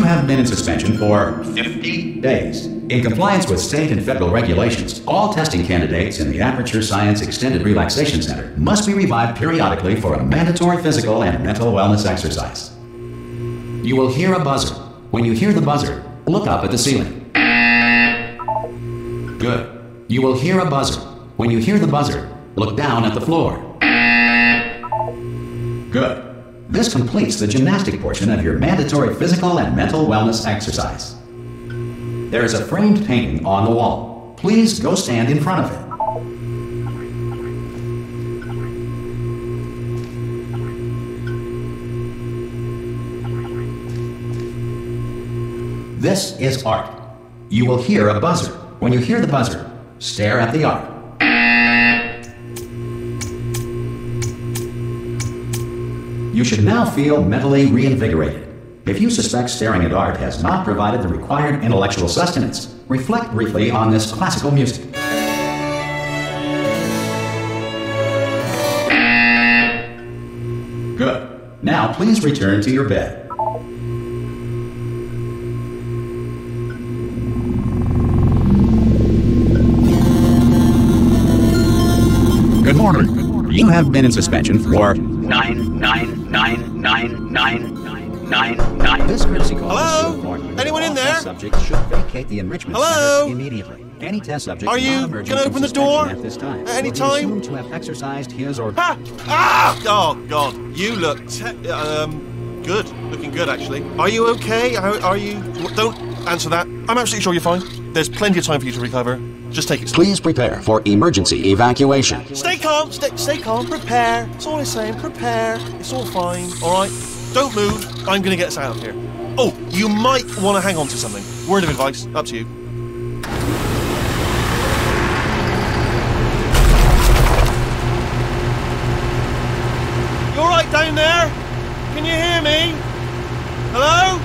You have been in suspension for 50 days. In compliance with state and federal regulations, all testing candidates in the Aperture Science Extended Relaxation Center must be revived periodically for a mandatory physical and mental wellness exercise. You will hear a buzzer. When you hear the buzzer, look up at the ceiling. Good. You will hear a buzzer. When you hear the buzzer, look down at the floor. Good. This completes the gymnastic portion of your mandatory physical and mental wellness exercise. There is a framed painting on the wall. Please go stand in front of it. This is art. You will hear a buzzer. When you hear the buzzer, stare at the art. You should now feel mentally reinvigorated. If you suspect staring at art has not provided the required intellectual sustenance, reflect briefly on this classical music. Good. Now please return to your bed. Good morning. You have been in suspension for 9999999. This courtesy call. Hello? Anyone in there? Subject should vacate the enrichment center immediately. Any test subject are you gonna open the door at this time at any time? To have exercised his or ha! Ah! Oh God, you look good. Looking good, actually. Are you okay? Are you? Don't answer that. I'm absolutely sure you're fine. There's plenty of time for you to recover. Just take it slow. Please prepare for emergency evacuation. Stay calm, stay calm, prepare. That's all I'm saying, prepare. It's all fine, alright? Don't move, I'm gonna get us out of here. Oh, you might want to hang on to something. Word of advice, up to you. You alright down there? Can you hear me? Hello?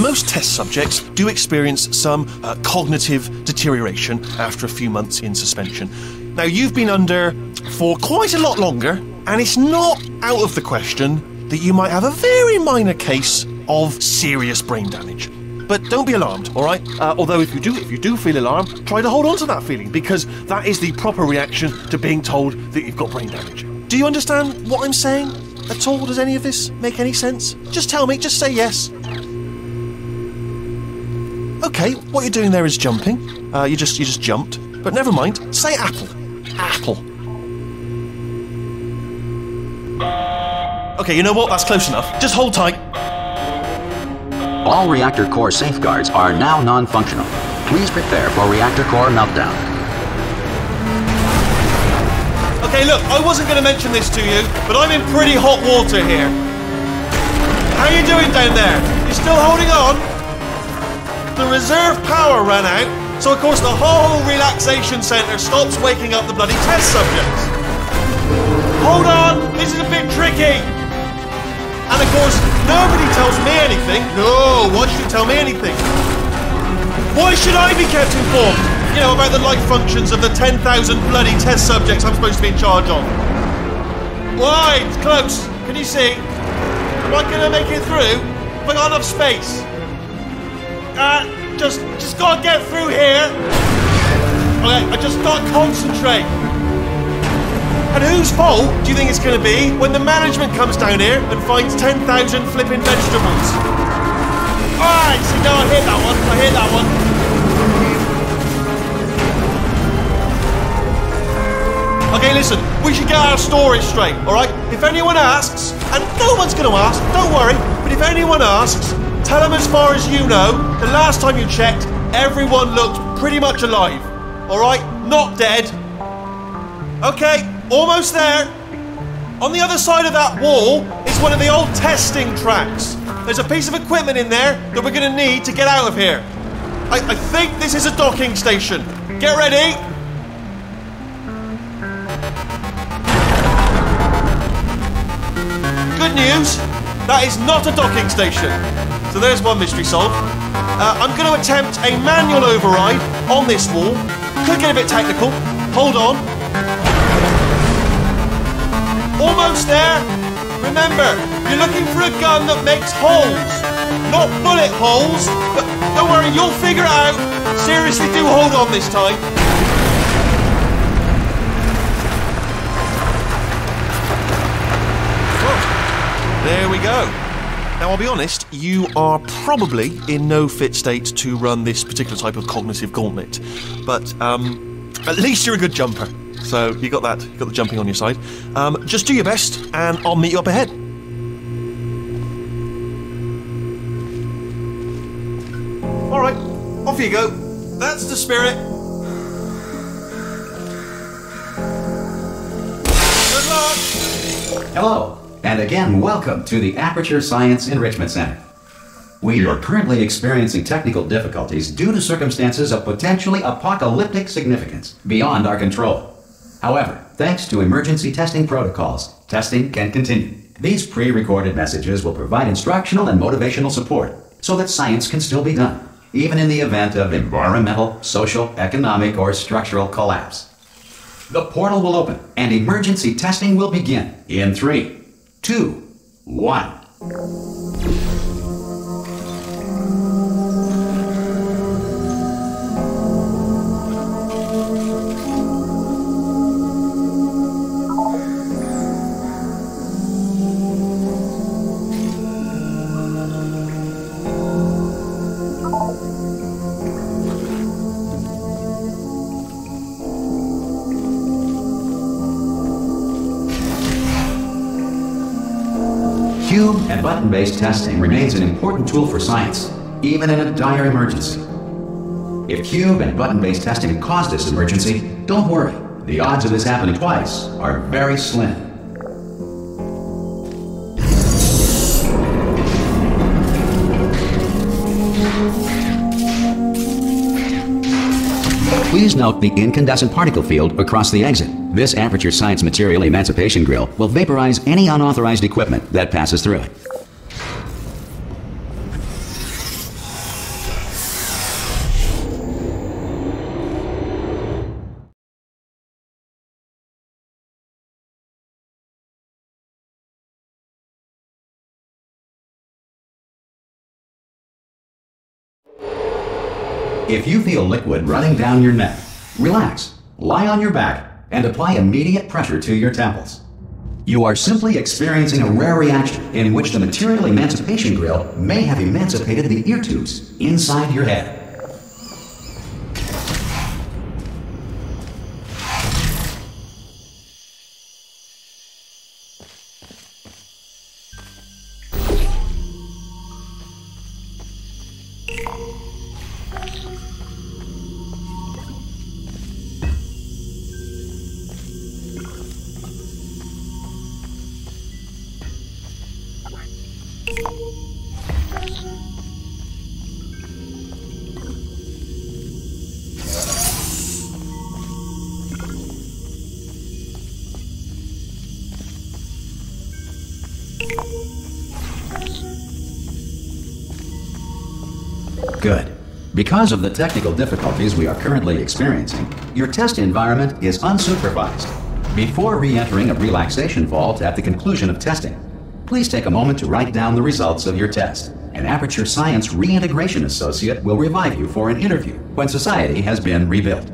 Most test subjects do experience some cognitive deterioration after a few months in suspension. Now, you've been under for quite a lot longer, and it's not out of the question that you might have a very minor case of serious brain damage. But don't be alarmed, all right? Although if you do feel alarmed, try to hold on to that feeling, because that is the proper reaction to being told that you've got brain damage. Do you understand what I'm saying at all? Does any of this make any sense? Just tell me, just say yes. Okay, what you're doing there is jumping. You just jumped. But never mind. Say apple. Apple. Okay, you know what? That's close enough. Just hold tight. All reactor core safeguards are now non-functional. Please prepare for reactor core meltdown. Okay, look, I wasn't going to mention this to you, but I'm in pretty hot water here. How you doing down there? You still holding on? The reserve power ran out, so of course the whole relaxation centre stops waking up the bloody test subjects. Hold on, this is a bit tricky. And of course, nobody tells me anything. No, why should you tell me anything? Why should I be kept informed? You know, about the life functions of the 10,000 bloody test subjects I'm supposed to be in charge of. Why? It's close. Can you see? Am I going to make it through? Have I got enough space? Just gotta get through here. Okay, I just gotta concentrate. And whose fault do you think it's gonna be when the management comes down here and finds 10,000 flipping vegetables? Alright, see, no, I hit that one. Okay, listen, we should get our story straight, alright? If anyone asks, and no one's gonna ask, don't worry, but if anyone asks, tell them as far as you know, the last time you checked, everyone looked pretty much alive. Alright? Not dead. Okay, almost there. On the other side of that wall is one of the old testing tracks. There's a piece of equipment in there that we're going to need to get out of here. I think this is a docking station. Get ready. Good news, that is not a docking station. So there's one mystery solved. I'm going to attempt a manual override on this wall. Could get a bit technical. Hold on. Almost there. Remember, you're looking for a gun that makes holes, not bullet holes. But don't worry, you'll figure it out. Seriously, do hold on this time. Well, there we go. Now, I'll be honest, you are probably in no fit state to run this particular type of cognitive gauntlet. But at least you're a good jumper. So you got that, you got the jumping on your side. Just do your best, and I'll meet you up ahead. All right, off you go. That's the spirit. Good luck. Hello, and again, welcome to the Aperture Science Enrichment Center. We are currently experiencing technical difficulties due to circumstances of potentially apocalyptic significance beyond our control. However, thanks to emergency testing protocols, testing can continue. These pre-recorded messages will provide instructional and motivational support so that science can still be done, even in the event of environmental, social, economic, or structural collapse. The portal will open and emergency testing will begin in 3, 2, 1. Cube and button-based testing remains an important tool for science, even in a dire emergency. If cube and button-based testing caused this emergency, don't worry. The odds of this happening twice are very slim. Please note the incandescent particle field across the exit. This Aperture Science Material Emancipation Grill will vaporize any unauthorized equipment that passes through it. If you feel liquid running down your neck, relax, lie on your back, and apply immediate pressure to your temples. You are simply experiencing a rare reaction in which the material emancipation grill may have emancipated the ear tubes inside your head. Good. Because of the technical difficulties we are currently experiencing, your test environment is unsupervised. Before re-entering a relaxation vault at the conclusion of testing, please take a moment to write down the results of your test. An Aperture Science Reintegration Associate will revive you for an interview when society has been rebuilt.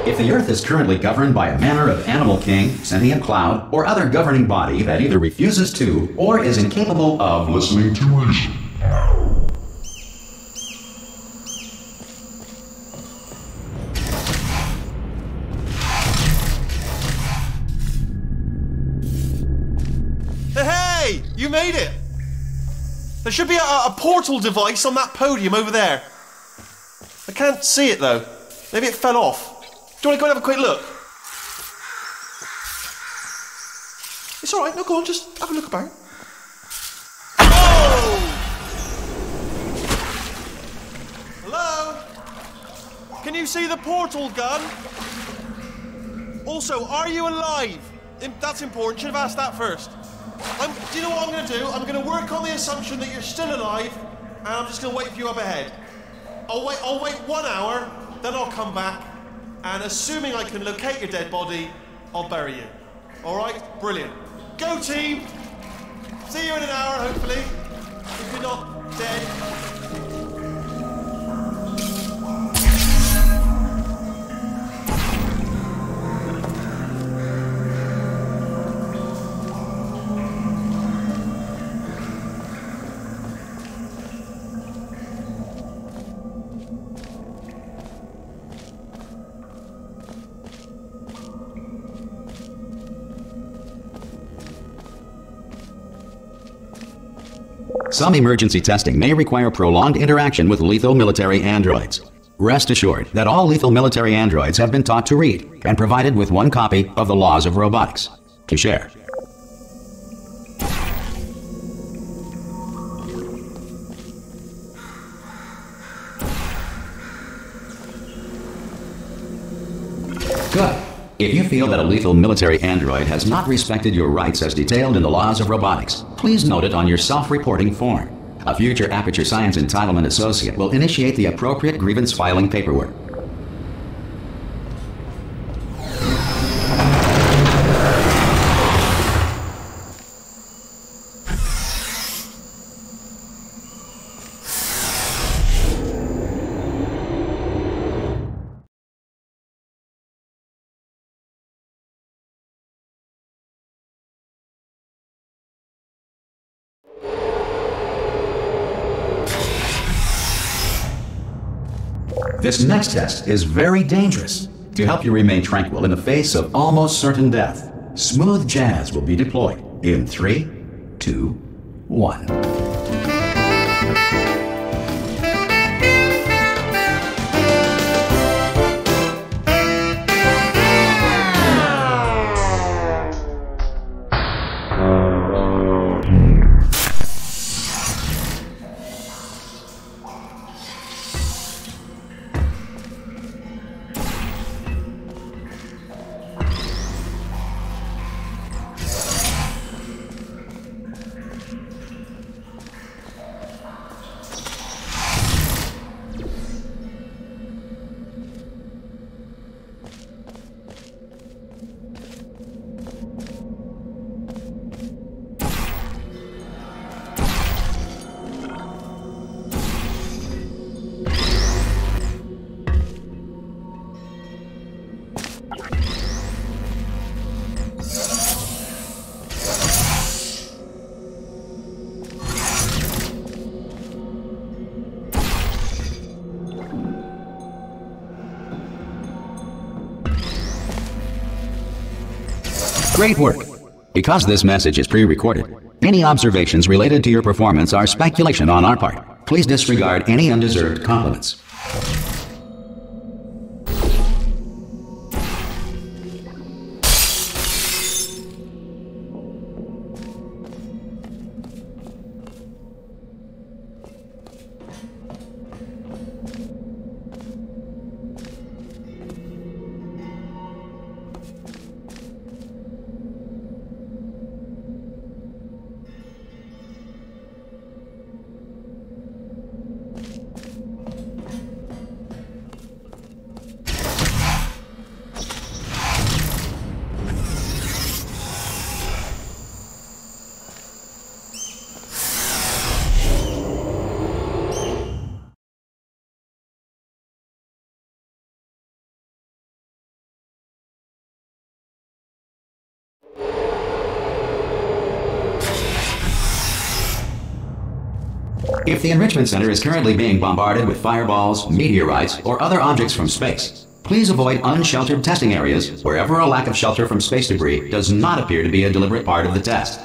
If the Earth is currently governed by a manner of animal king, sentient cloud, or other governing body that either refuses to or is incapable of listening to reason, Hey! You made it! There should be a portal device on that podium over there. I can't see it though. Maybe it fell off. Do you want to go and have a quick look? It's alright, no, go on, just have a look about. Oh! Hello? Can you see the portal gun? Also, are you alive? That's important. Should have asked that first. Do you know what I'm going to do? I'm going to work on the assumption that you're still alive, and I'm just going to wait for you up ahead. I'll wait 1 hour, then I'll come back, and assuming I can locate your dead body, I'll bury you. All right? Brilliant. Go, team! See you in an hour, hopefully. If you're not dead. Some emergency testing may require prolonged interaction with lethal military androids. Rest assured that all lethal military androids have been taught to read and provided with one copy of the Laws of Robotics to share. Good. If you feel that a lethal military android has not respected your rights as detailed in the Laws of Robotics, please note it on your self-reporting form. A future Aperture Science Entitlement Associate will initiate the appropriate grievance filing paperwork. This next test is very dangerous. To help you remain tranquil in the face of almost certain death, smooth jazz will be deployed in 3, 2, 1. Great work! Because this message is pre-recorded, any observations related to your performance are speculation on our part. Please disregard any undeserved compliments. If the Enrichment Center is currently being bombarded with fireballs, meteorites, or other objects from space, please avoid unsheltered testing areas wherever a lack of shelter from space debris does not appear to be a deliberate part of the test.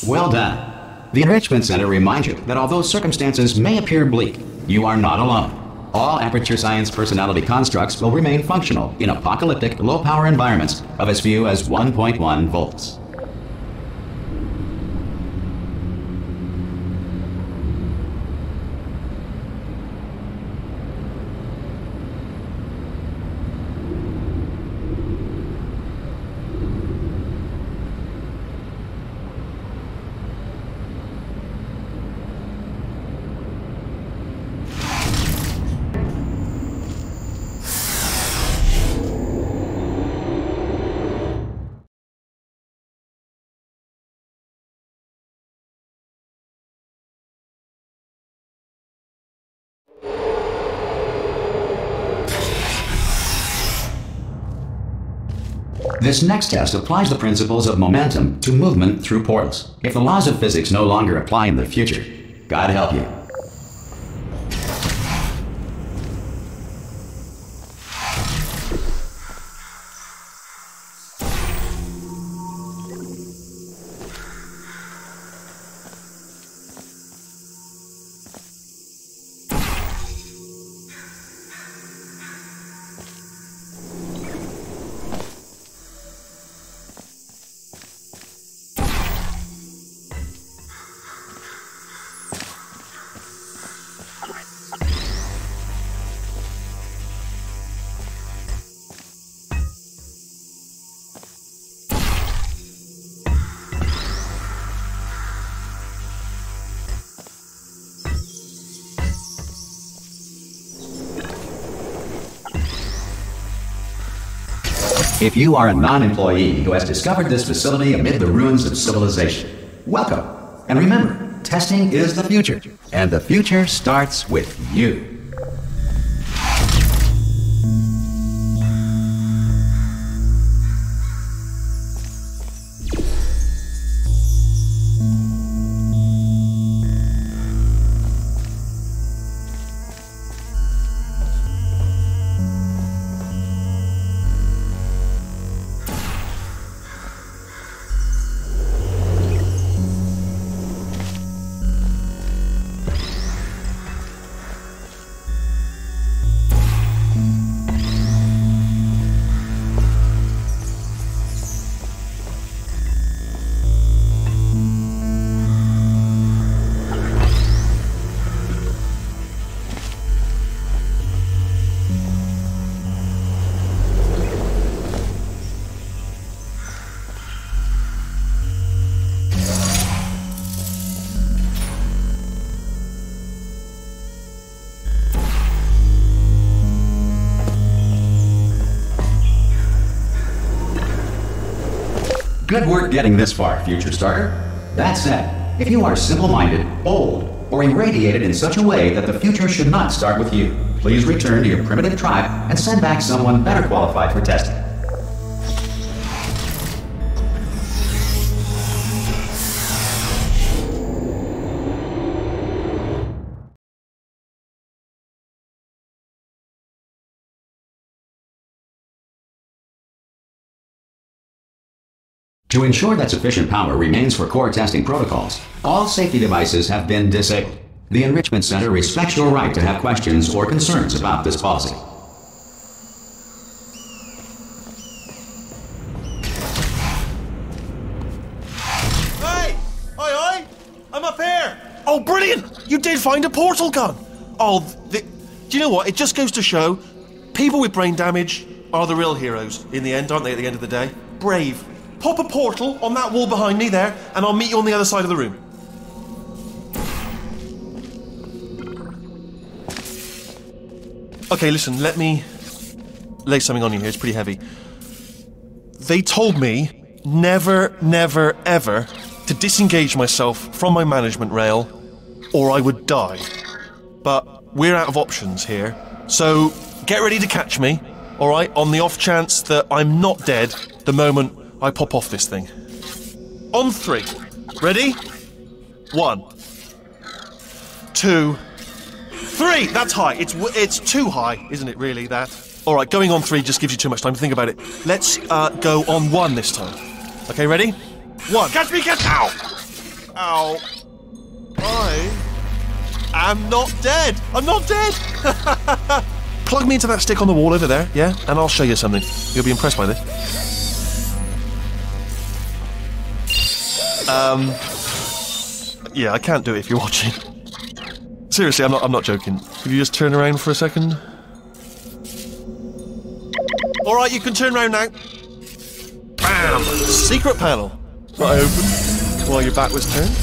Well done. The Enrichment Center reminds you that although circumstances may appear bleak, you are not alone. All Aperture Science personality constructs will remain functional in apocalyptic, low-power environments of as few as 1.1 volts. This next test applies the principles of momentum to movement through portals. If the laws of physics no longer apply in the future, God help you. If you are a non-employee who has discovered this facility amid the ruins of civilization, welcome. And remember, testing is the future, and the future starts with you. Good work getting this far, future starter. That said, if you are simple-minded, bold, or irradiated in such a way that the future should not start with you, please return to your primitive tribe and send back someone better qualified for testing. To ensure that sufficient power remains for core testing protocols, all safety devices have been disabled. The Enrichment Center respects your right to have questions or concerns about this policy. Hey! Oi, oi! I'm up here! Oh, brilliant! You did find a portal gun! Oh, do you know what? It just goes to show, people with brain damage are the real heroes in the end, aren't they, at the end of the day? Brave. Pop a portal on that wall behind me there, and I'll meet you on the other side of the room. Okay, listen, let me lay something on you here. It's pretty heavy. They told me never, never, ever to disengage myself from my management rail, or I would die. But we're out of options here, so get ready to catch me, all right, on the off chance that I'm not dead the moment I pop off this thing. On 3. Ready? 1, 2, 3! That's high. It's too high, isn't it, really, that? All right, going on 3 just gives you too much time to think about it. Let's go on 1 this time. Okay, ready? 1. Catch me, catch... Ow! Ow. I am not dead. I'm not dead! Plug me into that stick on the wall over there, yeah? And I'll show you something. You'll be impressed by this. Yeah, I can't do it if you're watching. Seriously, I'm not joking. Could you just turn around for a second? Alright, you can turn around now. Bam! Secret panel. Right open, while your back was turned.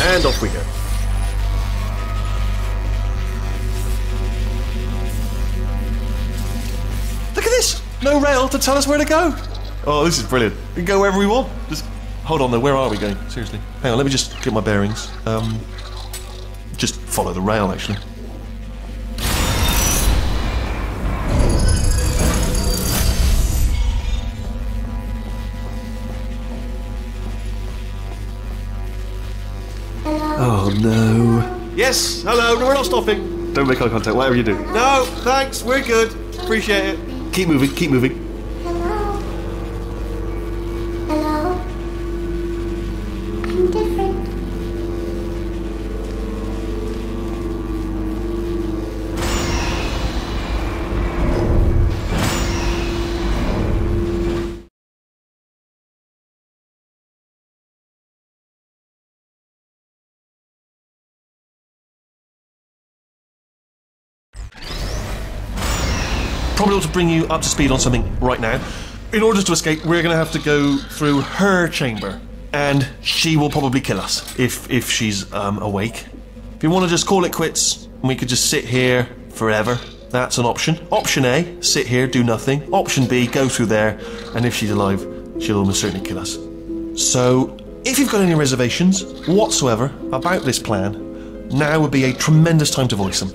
And off we go. Look at this! No rail to tell us where to go. Oh, this is brilliant. We can go wherever we want. Just hold on though, where are we going? Seriously. Hang on, let me just get my bearings. Just follow the rail, actually. Oh no. Yes, hello, no, we're not stopping. Don't make eye contact, whatever you do. No, thanks, we're good. Appreciate it. Keep moving, keep moving. Hello? Hello? I'm different. Probably ought to bring you up to speed on something right now. In order to escape, we're going to have to go through her chamber, and she will probably kill us if she's awake. If you want to just call it quits, and we could just sit here forever, that's an option. Option A, sit here, do nothing. Option B, go through there, and if she's alive, she'll almost certainly kill us. So, if you've got any reservations whatsoever about this plan, now would be a tremendous time to voice them.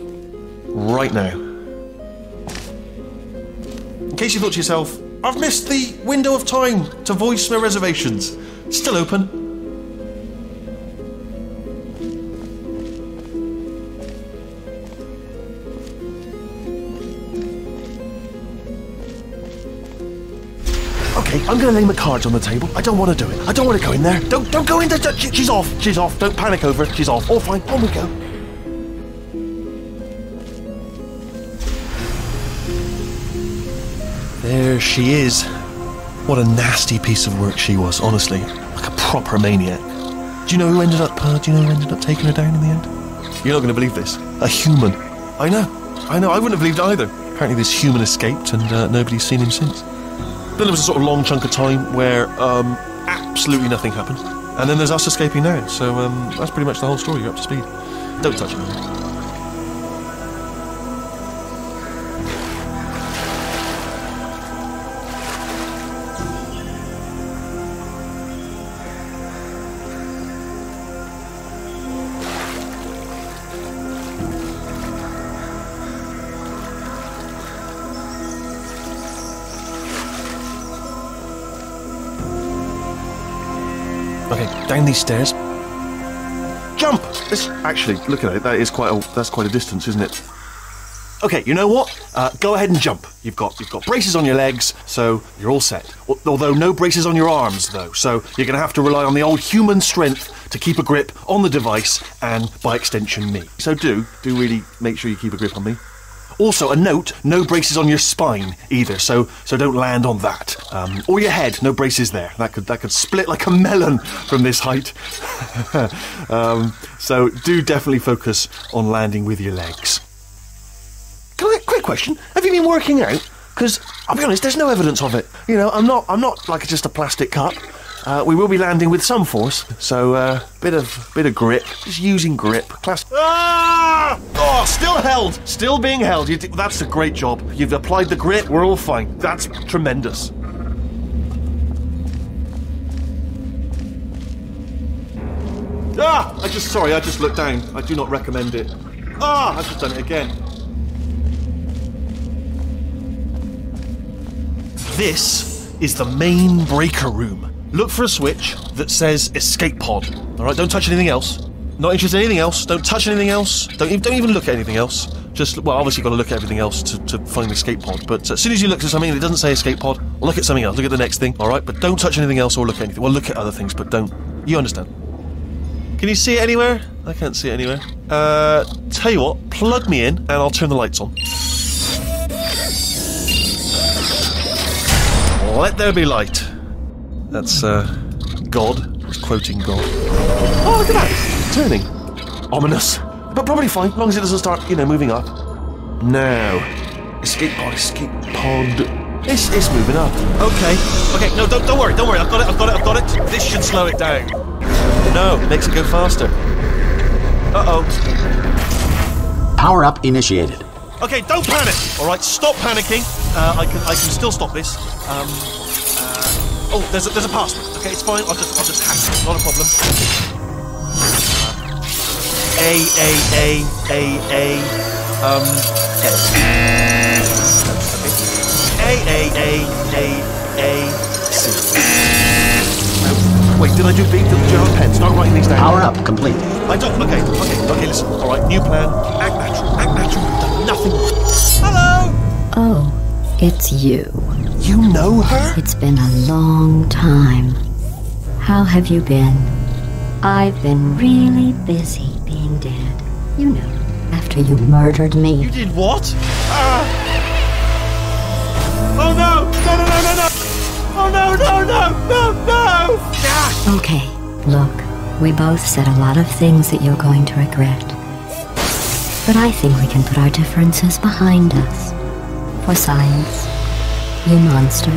Right now. In case you thought to yourself, I've missed the window of time to voice my reservations. Still open. Okay, I'm gonna lay my cards on the table. I don't want to do it. I don't want to go in there. Don't go in there. She's off. She's off. Don't panic over it. She's off. All fine. On we go. There she is. What a nasty piece of work she was, honestly. Like a proper maniac. Do you know who ended up taking her down in the end? You're not going to believe this. A human. I know. I wouldn't have believed it either. Apparently this human escaped and nobody's seen him since. Then there was a sort of long chunk of time where absolutely nothing happened. And then there's us escaping now. So that's pretty much the whole story. You're up to speed. Don't touch it. Okay, down these stairs. Jump! Actually, look at it. That's quite a distance, isn't it? Okay, you know what? Go ahead and jump. You've got braces on your legs, so you're all set. Although no braces on your arms, though. So you're going to have to rely on the old human strength to keep a grip on the device and, by extension, me. So do really make sure you keep a grip on me. Also, a note: no braces on your spine either. So don't land on that. Or your head. No braces there. That could split like a melon from this height. So do definitely focus on landing with your legs. Quick question: have you been working out? Because I'll be honest, there's no evidence of it. You know, I'm not like just a plastic cup. We will be landing with some force, so bit of grip. Just using grip. Ah! Oh, still being held. That's a great job. You've applied the grip. We're all fine. That's tremendous. I just looked down. I do not recommend it. I've just done it again. This is the main breaker room. Look for a switch that says escape pod. Alright, don't touch anything else. Not interested in anything else. Don't touch anything else. Don't even look at anything else. Just, well, obviously you've got to look at everything else to find the escape pod. But as soon as you look at something and it doesn't say escape pod, look at something else. Look at the next thing, alright? But don't touch anything else or look at anything. Well, look at other things, but don't. You understand. Can you see it anywhere? I can't see it anywhere. Tell you what, plug me in and I'll turn the lights on. Let there be light. That's, God. He's quoting God. Oh, look at that! It's turning. Ominous. But probably fine, as long as it doesn't start, moving up. Now. Escape pod. It's moving up. Okay, no, don't worry. I've got it. This should slow it down. No, it makes it go faster. Uh-oh. Power up initiated. Okay, don't panic! Alright, stop panicking. I can still stop this. Oh, there's a password. Okay, it's fine. I'll just hack it. Not a problem. Wait, did I do big? Did you have a pen? Start writing these down. Power up complete. I don't. Okay, listen. Alright, new plan. Act natural. I've done nothing. Hello! Oh, it's you. You know her? It's been a long time. How have you been? I've been really busy being dead. You know, after you murdered me. You did what? Oh no! No! Oh no! Okay, look, we both said a lot of things that you're going to regret. But I think we can put our differences behind us. For science, you monster.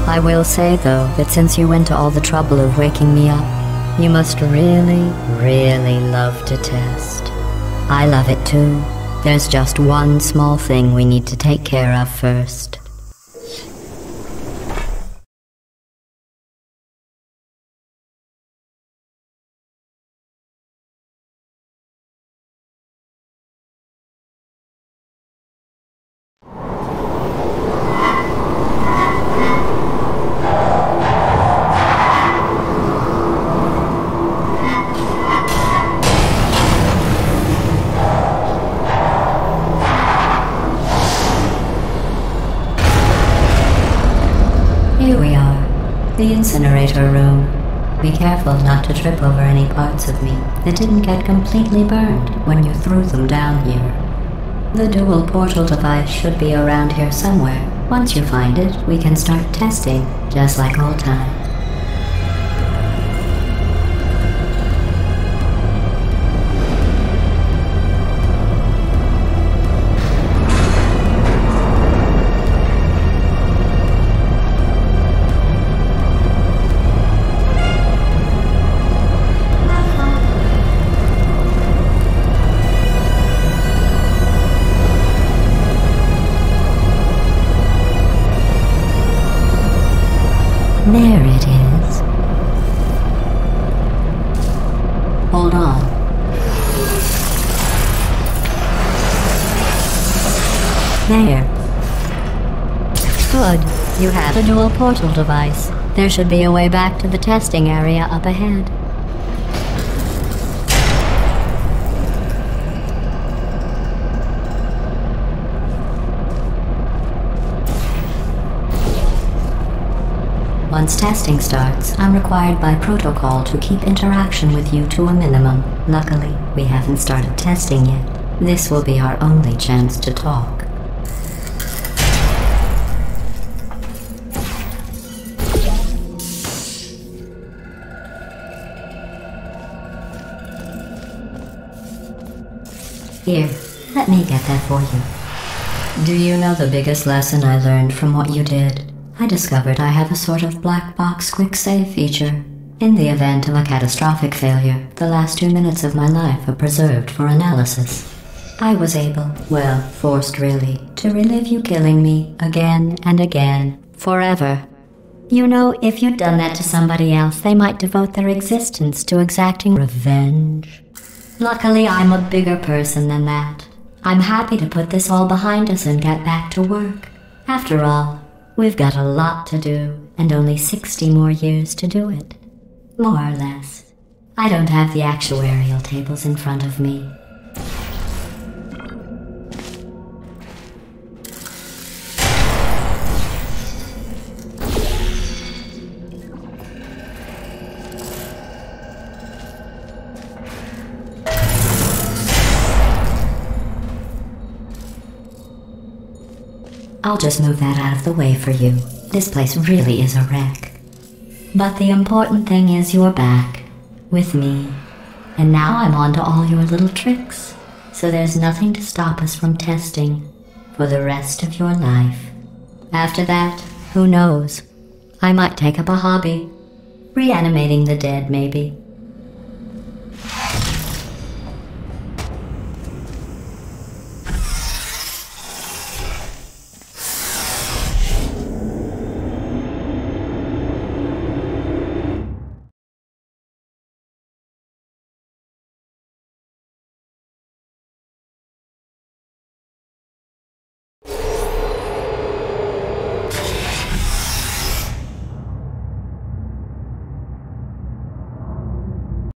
I will say, though, that since you went to all the trouble of waking me up, you must really, really love to test. I love it too. There's just one small thing we need to take care of first. Here we are, the incinerator room. Be careful not to trip over any parts of me that didn't get completely burned when you threw them down here. The dual portal device should be around here somewhere. Once you find it, we can start testing, just like old times. There it is. Hold on. There. Good. You have a dual portal device. There should be a way back to the testing area up ahead. Once testing starts, I'm required by protocol to keep interaction with you to a minimum. Luckily, we haven't started testing yet. This will be our only chance to talk. Here, let me get that for you. Do you know the biggest lesson I learned from what you did? I discovered I have a sort of black box quick save feature. In the event of a catastrophic failure, the last 2 minutes of my life are preserved for analysis. I was able, well, forced really, to relive you killing me again and again, forever. You know, if you'd done that to somebody else, they might devote their existence to exacting revenge. Luckily, I'm a bigger person than that. I'm happy to put this all behind us and get back to work. After all, we've got a lot to do, and only 60 more years to do it. More or less. I don't have the actuarial tables in front of me. I'll just move that out of the way for you. This place really is a wreck. But the important thing is you're back, with me. And now I'm on to all your little tricks, so there's nothing to stop us from testing for the rest of your life. After that, who knows? I might take up a hobby. Reanimating the dead, maybe.